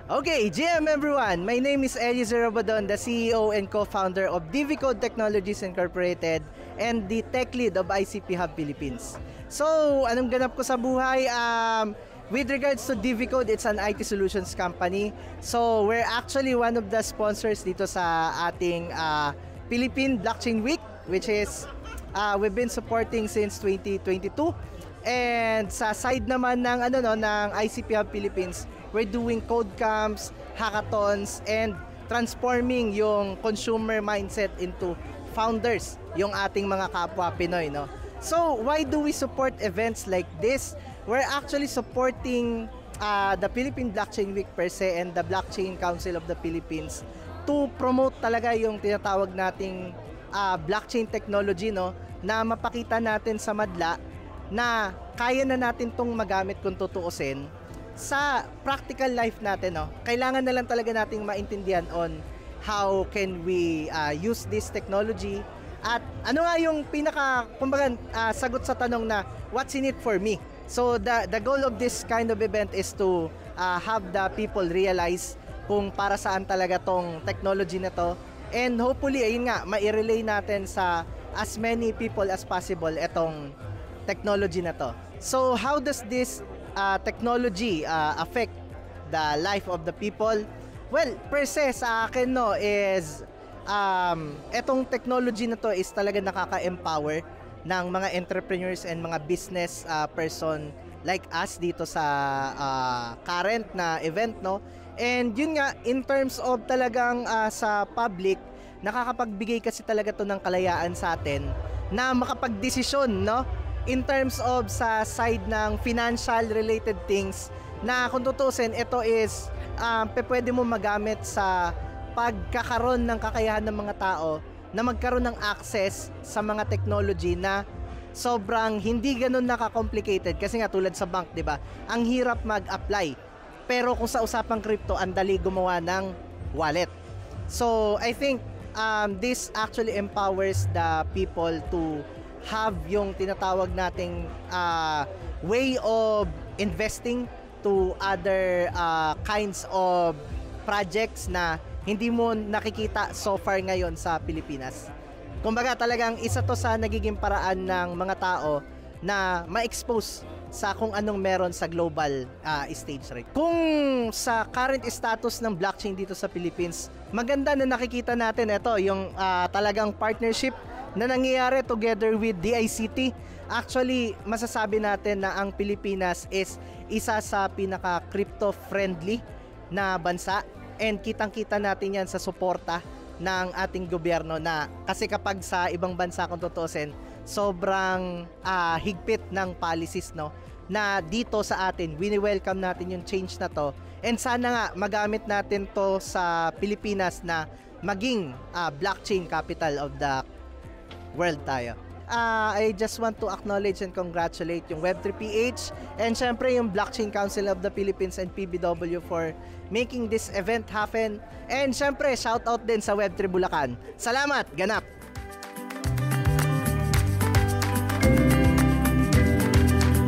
Okay, GM everyone, my name is Eliezer Robadon, the CEO and co-founder of DVCode Technologies Incorporated and the tech lead of ICP Hub Philippines. So, anong ganap ko sa buhay? With regards to DVCode, it's an IT solutions company. So, we're actually one of the sponsors dito sa ating Philippine Blockchain Week, which is we've been supporting since 2022. And sa side naman ng ng ICP Hub Philippines, we're doing code camps, hackathons, and transforming yung consumer mindset into founders, yung ating mga kapwa Pinoy, no? So, why do we support events like this? We're actually supporting the Philippine Blockchain Week per se and the Blockchain Council of the Philippines to promote talaga yung tinatawag nating blockchain technology, no? Na mapakita natin sa madla na kaya na natin tong magamit kung tutuusin sa practical life natin, no? Kailangan na lang talaga nating maintindihan on how can we use this technology at ano nga yung kumbaga sagot sa tanong na what's in it for me. So the goal of this kind of event is to have the people realize kung para saan talaga tong technology na to, and hopefully ayun nga mai-relay natin sa as many people as possible etong technology na to. So how does this technology affect the life of the people? Well, per se sa akin, no, is etong technology na to is talaga nakaka-empower ng mga entrepreneurs and mga business person like us dito sa current na event, no? And yun nga, in terms of talagang sa public, nakakapagbigay kasi talaga to ng kalayaan sa atin na makapagdesisyon, no? In terms of sa side ng financial related things na kung tutusin, ito is pwede mo magamit sa pagkakaroon ng kakayahan ng mga tao na magkaroon ng access sa mga technology na sobrang hindi ganun naka-complicated, kasi nga tulad sa bank, 'di ba? Ang hirap mag-apply. Pero kung sa usapang crypto, ang dali gumawa ng wallet. So, I think this actually empowers the people to have yung tinatawag nating way of investing to other kinds of projects na hindi mo nakikita so far ngayon sa Pilipinas. Kumbaga talagang isa to sa nagiging paraan ng mga tao na ma-expose sa kung anong meron sa global stage right. Kung sa current status ng blockchain dito sa Philippines, maganda na nakikita natin ito yung talagang partnership na nangyayari together with DICT. Actually, masasabi natin na ang Pilipinas is isa sa pinaka-crypto friendly na bansa, and kitang-kita natin yan sa suporta ng ating gobyerno, na kasi kapag sa ibang bansa kung tutusin, sobrang higpit ng policies, no, na dito sa atin wini-welcome natin yung change na to, and sana nga magamit natin to sa Pilipinas na maging blockchain capital of the world tayo. I just want to acknowledge and congratulate yung Web3PH and syempre yung Blockchain Council of the Philippines and PBW for making this event happen, and syempre shout out din sa Web3 Bulacan. Salamat, ganap!